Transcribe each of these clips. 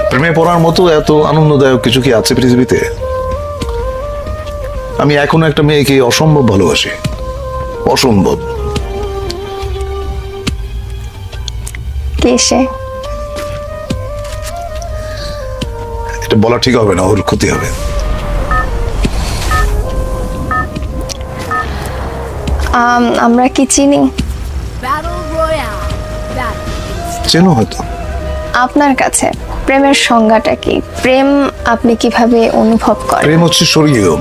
প্রেমে পড়ার মতো এত আনন্দদায়ক কিছু কি আছে পৃথিবীতে? আমি এখনো একটা মেয়েকে অসম্ভব ভালোবাসি, অসম্ভব। কে সে? এটা বলা ঠিক হবে না, ওর ক্ষতি হবে। আমরা কি চিনি? চেনো হয়তো। আপনার কাছে প্রেমের সংজ্ঞাটা কি? প্রেম আপনি কিভাবে অনুভব করেন? প্রেম হচ্ছে স্বর্গীয়।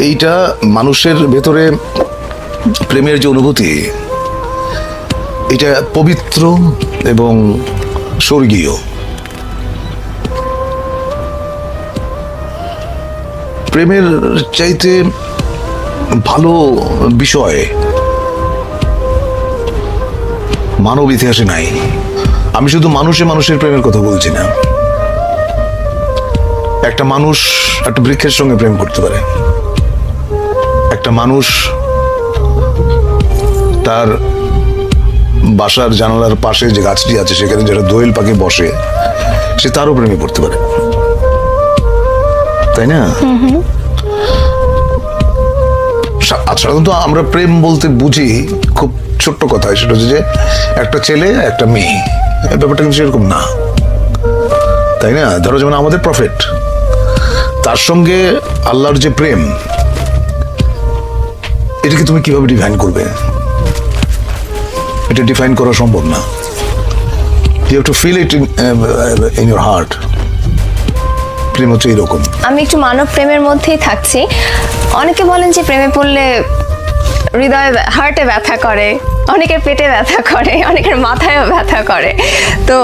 এইটা মানুষের ভেতরে প্রেমের যে অনুভূতি, এটা পবিত্র এবং স্বর্গীয়। প্রেমের চাইতে ভালো বিষয় মানব ইতিহাসে নাই। আমি শুধু মানুষের প্রেমের কথা বলছি না। একটা মানুষ একটা বৃক্ষের সঙ্গে প্রেম করতে পারে, একটা মানুষ তার বাসার জানালার পাশে যে গাছটি আছে সেখানে যেটা দোয়েল পাখি বসে, সে তারও প্রেমে পড়তে পারে, তাই না? সাধারণত আমরা প্রেম বলতে বুঝি খুব ছোট্ট কথা, সেটা হচ্ছে যে একটা ছেলে একটা মেয়ে, ব্যাপারটা কিন্তু সেরকম না, তাই না? ধরো যেমন আমাদের প্রফেট, তার সঙ্গে আল্লাহর যে প্রেম, এটাকে তুমি কিভাবে ডিফাইন করবে? এটা ডিফাইন করা সম্ভব না। You have to feel it in your heart. প্রেম হচ্ছে এরকম। আমি একটু মানব প্রেমের মধ্যেই থাকছি। অনেকে বলেন যে প্রেমে পড়লে হৃদয়ে হার্টে ব্যথা করে, অনেকের পেটে ব্যথা করে, অনেকের মাথায়ও ব্যথা করে। তো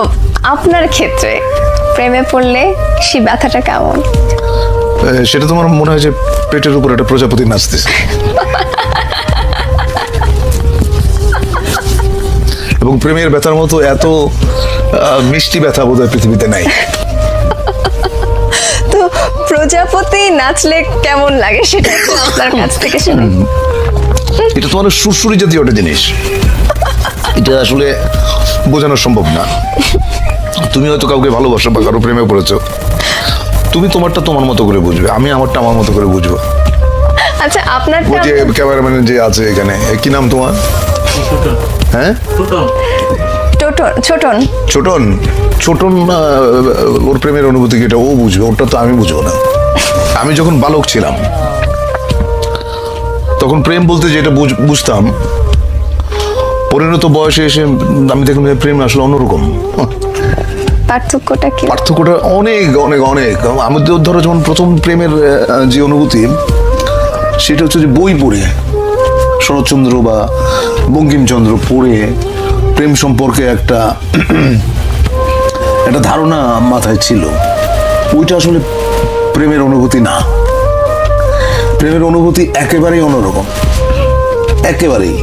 আপনার ক্ষেত্রে প্রেমে পড়লে সেই ব্যথাটা কেমন? সেটা তোমার মনে হয় যে পেটের উপর একটা প্রজাপতি নাচতেছে, এবং প্রেমের ব্যথার মতো এত মিষ্টি ব্যথা বোধহয় পৃথিবীতে নাই। তো প্রজাপতি নাচলে কেমন লাগে সেটা একটু আপনার কাছ থেকে শুনি। এটা তোমার সুরসুরি জাতীয় একটা জিনিস, এটা আসলে বোঝানো সম্ভব না। তুমি হয়তো কাউকে ভালোবাসো বা কারো প্রেমে পড়েছো, তুমি তোমারটা তোমার মতো করে বুঝবে, আমি আমারটা আমার মতো করে বুঝবো। আচ্ছা, আপনার ওই যে ক্যামেরাম্যান যে আছে এখানে, কি নাম তোমার? হ্যাঁ, ছোটন। ছোটন। ছোটন ওর প্রেমের অনুভূতি কি এটা ও বুঝবে, ওটা তো আমি বুঝবো না। আমি যখন বালক ছিলাম তখন প্রেম বলতে যেটা বুঝতাম, পরিণত বয়সে এসে আমি দেখলাম প্রেম আসলে অন্যরকম। পার্থক্যটা কি? পার্থক্যটা অনেক অনেক অনেক। আমাদের ধরো যেমন প্রথম প্রেমের যে অনুভূতি, সেটা হচ্ছে যে বই পড়ে, শরৎচন্দ্র বা বঙ্কিমচন্দ্র পড়ে প্রেম সম্পর্কে একটা ধারণা মাথায় ছিল। ওইটা আসলে প্রেমের অনুভূতি না। প্রেমের অনুভূতি একেবারেই অন্যরকম, একেবারেই।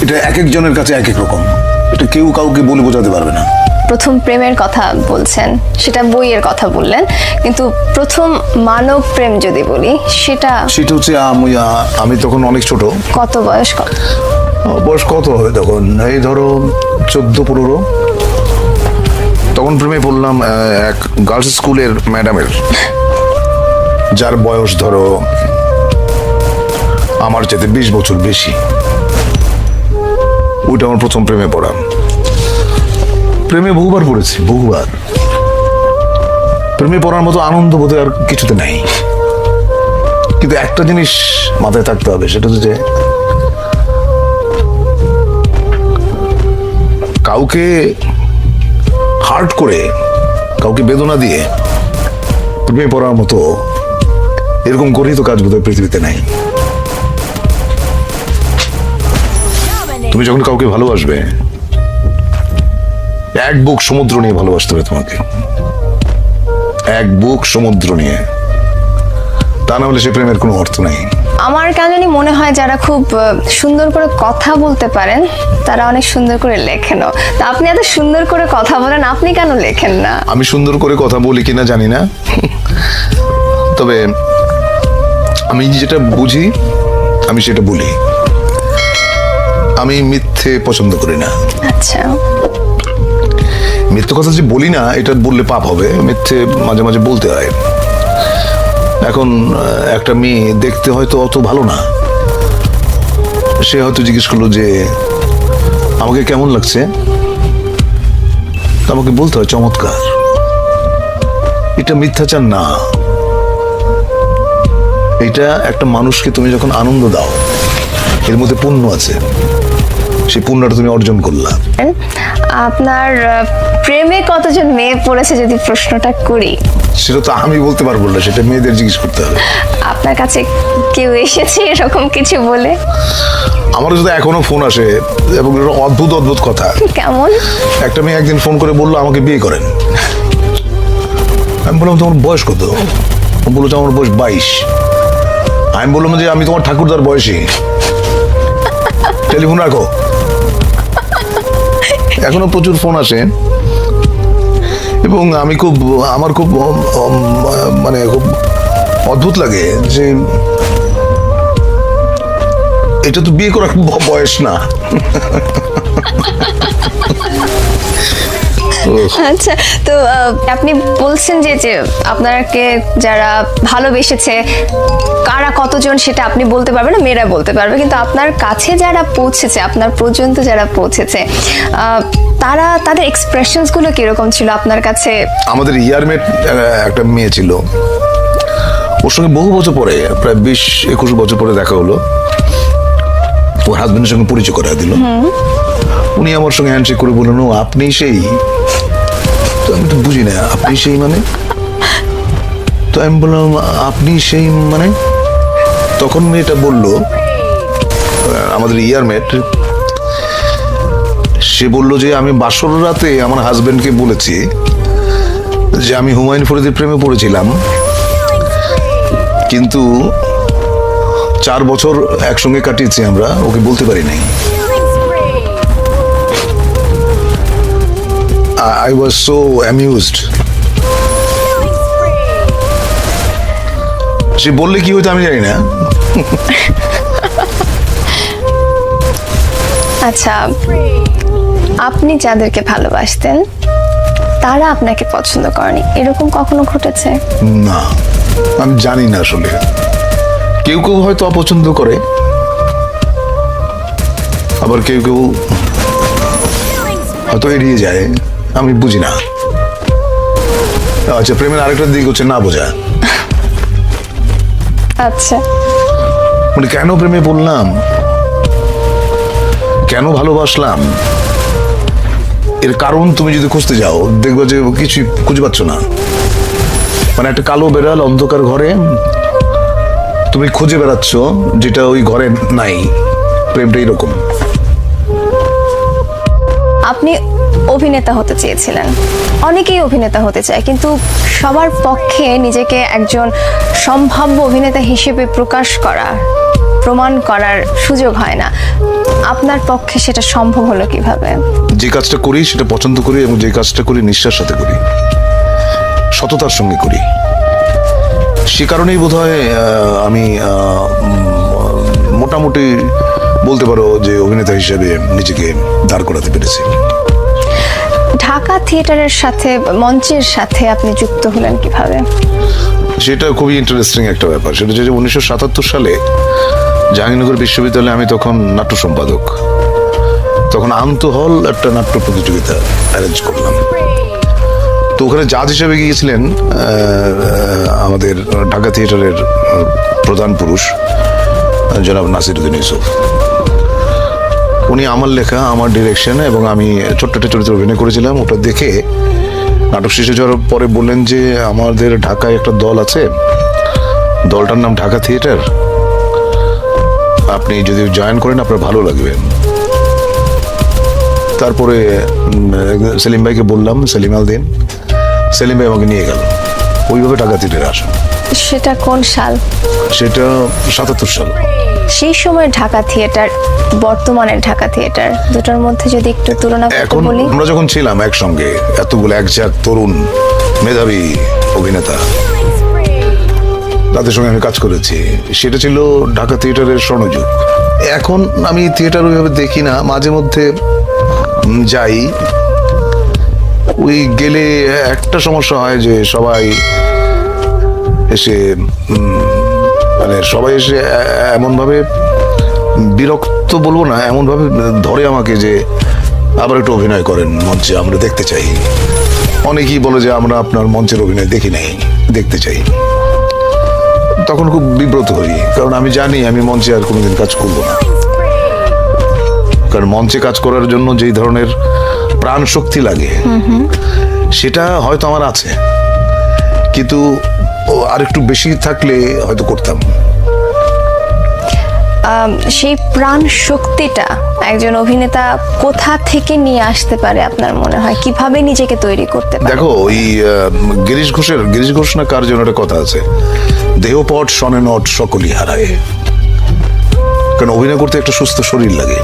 এটা এক একজনের কাছে এক এক রকম, এটা কেউ কাউকে বলে বোঝাতে পারবে না। প্রথম প্রেমের কথা বলছেন, সেটা বইয়ের কথা বললেন, কিন্তু প্রথম মানব প্রেম যদি বলি সেটা হচ্ছে আমি তখন অনেক ছোট। কত বয়স? বয়স কত হবে তখন? এই ধরো 14-15। তখন প্রেমে পড়লাম এক গার্লস স্কুলের ম্যাডামের, যার বয়স ধরো আমার চেয়ে 20 বছর বেশি। ওইটা আমার প্রথম প্রেমে পড়া। প্রেমে বহুবার পড়েছি, বহুবার। প্রেমে পড়ার মতো আনন্দ বোধহয় আর কিছুতে নাই। কিন্তু একটা জিনিস মাথায় থাকতে হবে, সেটা হচ্ছে যে কাউকে হার্ট করে, কাউকে বেদনা দিয়ে প্রেমে পড়ার মতো এরকম গরিত কাজ বোধহয় পৃথিবীতে নাই। তুমি যখন কাউকে ভালোবাসবে, এক বুক সমুদ্র নিয়ে ভালোবাসতে হবে তোমাকে, এক বুক সমুদ্র নিয়ে। তা না হলে সে প্রেমের কোনো অর্থ নাই। আমার কেন জানি মনে হয় যারা খুব সুন্দর করে কথা বলতে পারেন তারা অনেক সুন্দর করে লেখেনও। তা আপনি এত সুন্দর করে কথা বলেন, আপনি কেন লেখেন না? আমি সুন্দর করে কথা বলি কিনা জানি না, তবে আমি যেটা বুঝি আমি সেটা বলি। আমি মিথ্যে পছন্দ করি না। আচ্ছা। মিথ্যে কথা যে বলি না এটা বললে পাপ হবে, মিথ্যে মাঝে মাঝে বলতে হয়। এখন একটা মেয়ে দেখতে হয়তো অত ভালো না, সে হয়তো জিজ্ঞেস করলো যে আমাকে কেমন লাগছে, তো আমাকে বলতে হয় চমৎকার। এটা মিথ্যাচার না, এটা একটা মানুষকে তুমি যখন আনন্দ দাও এর মধ্যে পুণ্য আছে, সেই পুণ্যটা তুমি অর্জন করলা। আপনার প্রেমে কতজন মেয়ে পড়েছে যদি প্রশ্নটা করি? সেটা তো আমি বলতে পারবো না, সেটা মেয়েদের জিজ্ঞেস করতে হবে। আপনার কাছে কেউ এসেছে এরকম কিছু বলে? আমার যদি এখনো ফোন আসে এবং অদ্ভুত অদ্ভুত কথা। কেমন? একটা মেয়ে একদিন ফোন করে বললো আমাকে বিয়ে করেন। আমি বললাম তোমার বয়স কত? ও বললো যে আমার বয়স 22। আমি বললাম যে আমি তোমার ঠাকুরদার বয়সী, টেলিফোন রাখো। এখনো প্রচুর ফোন আসে এবং আমার খুব মানে খুব অদ্ভুত লাগে যে এটা তো বিয়ে করার বয়স না। আচ্ছা, তো আপনি বলছেন যে আপনাকে যারা ভালোবেসেছে কারা কতজন সেটা আপনি বলতে পারবেন না, মেয়েরা বলতে পারবে, কিন্তু আপনার কাছে যারা পৌঁছেছে, আপনার পর্যন্ত যারা পৌঁছেছে, তারা তাদের এক্সপ্রেশনস গুলো কিরকম ছিল আপনার কাছে? আমাদের ইয়ারমেট একটা মেয়ে ছিল, ওর সঙ্গে বহু বছর পরে, প্রায় 20-21 বছর পরে দেখা হলো। ওর হাজবেন্ডের সঙ্গে পরিচয় করা দিল। উনি আমার সঙ্গে হ্যান্ডশেক করে বললেন ও আপনি সেই। তো আমি তো বুঝি না আপনি সেই মানে। তো আমি বললাম আপনি সেই মানে? তখন মেয়েটা বলল, আমাদের ইয়ারমেট, সে বলল যে আমি বাসর রাতে আমার হাজবেন্ডকে বলেছি যে আমি হুমায়ুন ফরিদের প্রেমে পড়েছিলাম, কিন্তু 4 বছর একসঙ্গে কাটিয়েছি আমরা, ওকে বলতে পারি নাই। I was so amused. সে বললে কি হইতো আমি জানি না। আচ্ছা, আপনি যাদেরকে ভালোবাসতেন তারা আপনাকে পছন্দ করেনি, এরকম কখনো ঘটেছে? না, আমি জানি না আসলে। কেউ কেউ হয়তো অপছন্দ করে, আবার কেউ কেউ হয়তো এড়িয়ে যায়, আমি বুঝি না। আচ্ছা, প্রেমের আরেকটা দিক হচ্ছে না বোঝা। আচ্ছা, মানে কেন প্রেমে পড়লাম, কেন ভালোবাসলাম, এর কারণ তুমি যদি খুঁজতে যাও দেখবে যে কিছুই খুঁজে পাচ্ছ না। মানে একটা কালো বেড়াল অন্ধকার ঘরে তুমি খুঁজে বেড়াচ্ছ যেটা ওই ঘরে নাই। প্রেমটা এরকম। আপনি অভিনেতা হতে চেয়েছিলেন, অনেকেই অভিনেতা হতে চায়, কিন্তু সবার পক্ষে নিজেকে একজন সম্ভাব্য অভিনেতা হিসেবে প্রমাণ করার সুযোগ হয় না। আপনার পক্ষে সেটা সম্ভব হলো কিভাবে? যে কাজটা করি সেটা পছন্দ করি এবং যে কাজটা করি নিষ্ঠার সাথে করি, সততার সঙ্গে করি। সে কারণেই বোধহয় আমি মোটামুটি বলতে পারো যে অভিনেতা হিসেবে নিজেকে দাঁড় করাতে পেরেছি। ঢাকা থিয়েটারের সাথে, মঞ্চের সাথে আপনি যুক্ত হলেন কিভাবে? সেটা খুবই ইন্টারেস্টিং একটা ব্যাপার। সেটা হচ্ছে যে 1977 সালে জাহাঙ্গীরনগর বিশ্ববিদ্যালয়ে আমি তখন নাট্য সম্পাদক। তখন আন্তঃহল একটা নাট্য প্রতিযোগিতা অ্যারেঞ্জ করলাম। তো ওখানে জাজ হিসেবে গিয়েছিলেন আমাদের ঢাকা থিয়েটারের প্রধান পুরুষ জনাব নাসিরউদ্দিন ইউসুফ। উনি আমার লেখা, আমার ডিরেকশন এবং আমি ছোট্ট একটা চরিত্রে অভিনয় করেছিলাম। ওটা দেখে নাটক শেষ হওয়ার পরে বললেন যে আমাদের ঢাকায় একটা দল আছে, দলটার নাম ঢাকা থিয়েটার, আপনি যদি জয়েন করেন আপনার ভালো লাগবে। তারপরে সেলিম ভাইকে বললাম, সেলিম আল দিন, সেলিম ভাই আমাকে নিয়ে গেল। ওইভাবে ঢাকা থিয়েটারে আসা। সেটা কোন সাল? সেটা 77 সাল। সেই সময় ঢাকা থিয়েটার, বর্তমানের ঢাকা থিয়েটার, দুটোর মধ্যে যদি একটু তুলনা করতে এখন বলি। আমরা যখন ছিলাম একসঙ্গে, এতগুলো একঝাক তরুণ মেধাবী অভিনেতা, তাদের সঙ্গে আমি কাজ করেছি, সেটা ছিল ঢাকা থিয়েটারের স্বর্ণযুগ। এখন আমি থিয়েটার ওইভাবে দেখি না, মাঝে মধ্যে যাই, ওই গেলে একটা সমস্যা হয় যে সবাই এসে মানে সবাই এসে এমন ভাবে বিরক্ত বলবো না, এমন ভাবে ধরে আমাকে যে আবার একটু অভিনয় করেন মঞ্চে, আমরা দেখতে চাই। অনেকেই বলে যে আমরা আপনার মঞ্চের অভিনয় দেখি নাই, দেখতে চাই। তখন খুব বিব্রত হই, কারণ আমি জানি আমি মঞ্চে আর কোনোদিন কাজ করবো না। কারণ মঞ্চে কাজ করার জন্য যেই ধরনের প্রাণ শক্তি লাগে সেটা হয়তো আমার আছে, কিন্তু আরেকটু বেশি থাকলে হয়তো করতাম। সেই প্রাণ শক্তিটা একজন অভিনেতা কোথা থেকে নিয়ে আসতে পারে আপনার মনে হয়? কিভাবে নিজেকে তৈরি করতে পারে? দেখো, ওই গিরিশ ঘোষ না কার জন্য একটা কথা আছে, দেহপট শনে নট সকলই হারায়। কারণ অভিনয় করতে একটা সুস্থ শরীর লাগে,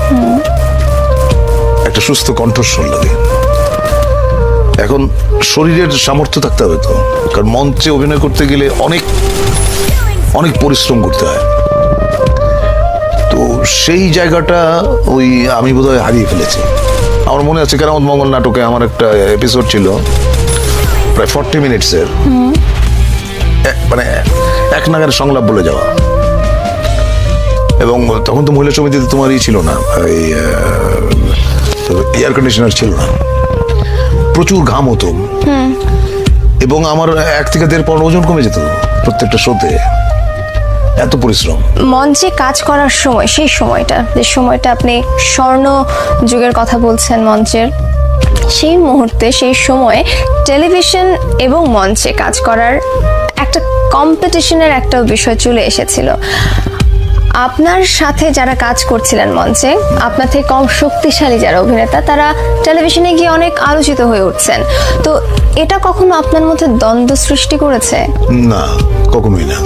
একটা সুস্থ কণ্ঠস্বর লাগে। এখন শরীরের সামর্থ্য থাকতে হবে তো, কারণ মঞ্চে অভিনয় করতে গেলে অনেক অনেক পরিশ্রম করতে হয়। তো সেই জায়গাটা ওই আমি বোধহয় হারিয়ে ফেলেছি। আমার মনে আছে কেরামত মঙ্গল নাটকে আমার একটা এপিসোড ছিল প্রায় 40 মিনিটসের, মানে এক নাগারে সংলাপ বলে যাওয়া। এবং তখন তো মহিলা সমিতিতে তোমার ছিল না, এই এয়ার কন্ডিশনার ছিল না, প্রচুর ঘাম হতো, এবং আমার 1 থেকে 1.5 পাউন্ড ওজন কমে যেত প্রত্যেকটা শোতে, এত পরিশ্রম। মঞ্চে কাজ করার সময়, সেই সময়টা, যে সময়টা আপনি স্বর্ণ যুগের কথা বলছেন মঞ্চের, সেই মুহূর্তে, সেই সময়ে টেলিভিশন এবং মঞ্চে কাজ করার একটা কম্পিটিশনের একটা বিষয় চলে এসেছিল। আপনার সাথে যারা কাজ করছিলেন মঞ্চে, আপনার থেকে কম শক্তিশালী যারা অভিনেতা, তারা টেলিভিশনে গিয়ে অনেক আলোচিত হয়ে উঠছেন। তো এটা কখনো আপনার মধ্যে দ্বন্দ্ব সৃষ্টি করেছে? না, কখনোই না।